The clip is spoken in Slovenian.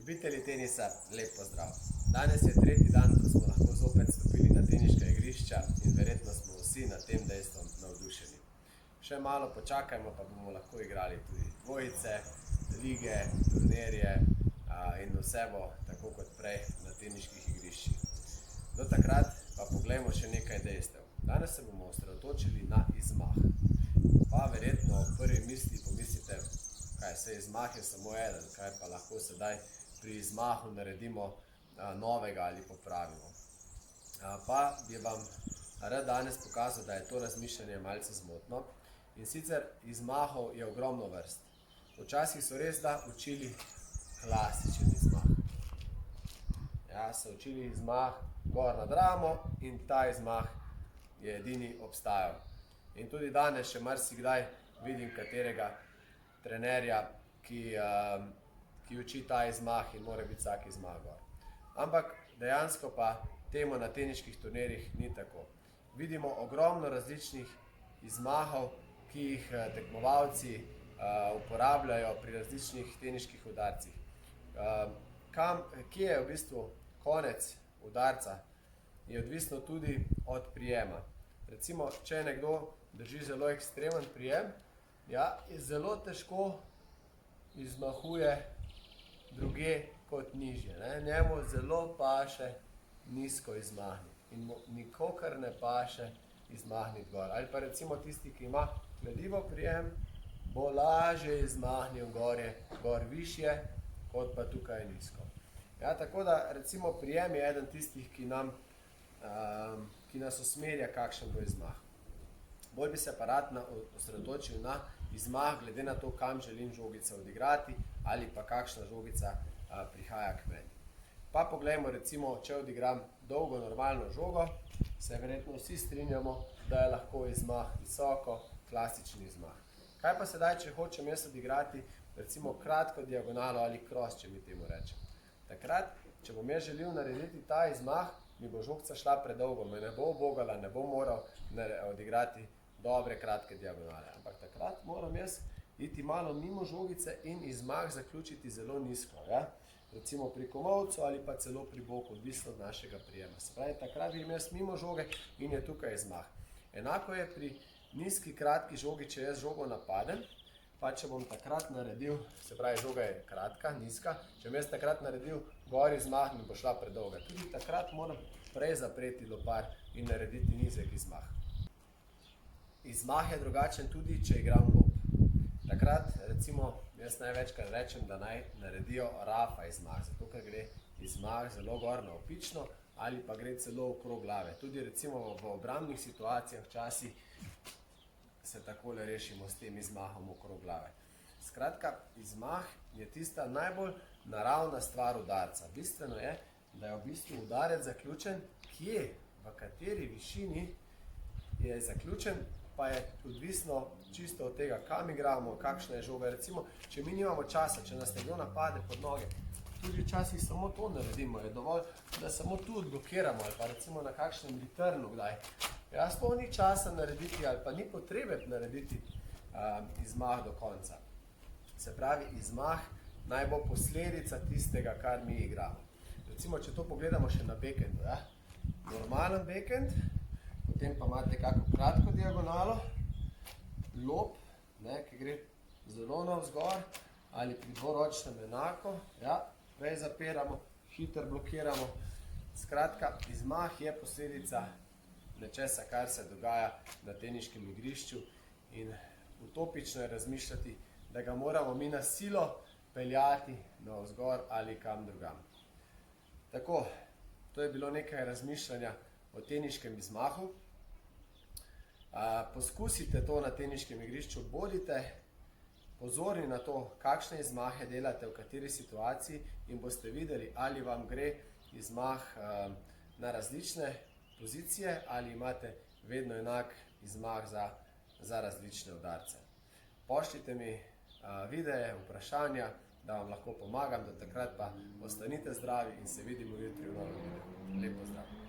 Ljubitelji tenisa, lep pozdrav. Danes je tretji dan, ko smo lahko zopet stopili na teniška igrišča in verjetno smo vsi nad tem dejstvom navdušeni. Še malo počakajmo, pa bomo lahko igrali tudi dvojice, lige, turnirje in vse bo tako kot prej na teniških igriščih. Do takrat pa poglejmo še nekaj dejstev. Danes se bomo osredotočili na izmah. Pa verjetno v prvi misli pomislite, kaj se izmah je samo eden, kaj pa lahko sedaj pri izmahu naredimo novega ali popravimo. Pa bi vam rad danes pokazal, da je to razmišljanje malce zmotno. In sicer izmahov je ogromno vrst. Včasih so res da učili klasičen izmah. Ja, so učili izmah gor nad ramo in ta izmah je edini obstajal. In tudi danes še marsikdaj vidim katerega trenerja, ki uči ta izmah in mora biti vsak izmah gor. Ampak dejansko pa temu na teniških turnirjih ni tako. Vidimo ogromno različnih izmahov, ki jih tekmovalci uporabljajo pri različnih teniških udarcih. Kje je v bistvu konec udarca, je odvisno tudi od prijema. Recimo, če nekdo drži zelo ekstremen prijem, zelo težko izmahuje druge kot nižje. Njemu zelo paše nizko izmahniti in mu nikakor ne paše izmahniti gor. Ali pa recimo tisti, ki ima kladivo prijem, bo lažje izmahnil gor višje, kot pa tukaj nizko. Tako da recimo prijem je eden tistih, ki nas usmerja, kakšen bo izmah. Bolj bi se pa rad osredotočil na izmah, glede na to, kam želim žogico odigrati ali pa kakšna žogica prihaja k meni. Pa poglejmo recimo, če odigram dolgo normalno žogo, se verjetno vsi strinjamo, da je lahko izmah visoko, klasični izmah. Kaj pa sedaj, če hočem jaz odigrati recimo kratko diagonalo ali cross, če mi temu rečem. Takrat, če bom jaz želel narediti ta izmah, mi bo žogca šla predolgo, me ne bo ubogala, ne bom moral odigrati dobre kratke diagonale. Ampak takrat moram jaz iti malo mimo žogice in izmah zaključiti zelo nizko. Recimo pri komolcu ali pa celo pri boku, odvisno od našega prijema. Se pravi, takrat grem jaz mimo žoge in je tukaj izmah. Enako je pri nizki, kratki žogi, če jaz žogo napadem, pa če bom takrat naredil, se pravi, žoga je kratka, nizka, če bom jaz takrat naredil gor izmah, mi bo šla predolga. Tudi takrat moram prej zapreti lopar in narediti nizek izmah. Izmah je drugačen tudi, če igram lob. Takrat, recimo, jaz največkrat rečem, da naj naredijo rafa izmah, zato ker gre izmah zelo gor na opično ali pa gre celo okrog glave. Tudi recimo v obrambnih situacijah včasih se takole rešimo s tem izmahom okrog glave. Skratka, izmah je tista najbolj naravna stvar udarca. Bistveno je, da je v bistvu udarec zaključen, kje, v kateri višini je zaključen, pa je odvisno čisto od tega, kam igramo, kakšna je žoga. Recimo, če mi nimamo časa, če nas nekdo napade pod noge, tudi včasih samo to naredimo, je dovolj, da samo tu odblokiramo ali pa recimo na kakšnem returnu kdaj. Sploh ni časa narediti ali pa ni potrebe narediti izmah do konca. Se pravi, izmah naj bo posledica tistega, kar mi igramo. Recimo, če to pogledamo še na backhandu. Normalen backhand, potem pa imate kako kratko diagonalo, lob, ki gre zelo navzgor, ali pri dvoročnem enako, prej zapiramo, hitro blokiramo. Skratka, izmah je posledica nečesa, kar se dogaja na teniškem igrišču in utopično je razmišljati, da ga moramo mi na silo peljati navzgor ali kam drugam. Tako, to je bilo nekaj razmišljanja o teniškem izmahu. Poskusite to na teniškem igrišču, bodite pozorni na to, kakšne izmahe delate, v kateri situaciji in boste videli, ali vam gre izmah na različne pozicije ali imate vedno enak izmah za različne udarce. Pošljite mi videe, vprašanja, da vam lahko pomagam, do takrat pa ostanite zdravi in se vidimo jutri v novem videu. Lep pozdrav!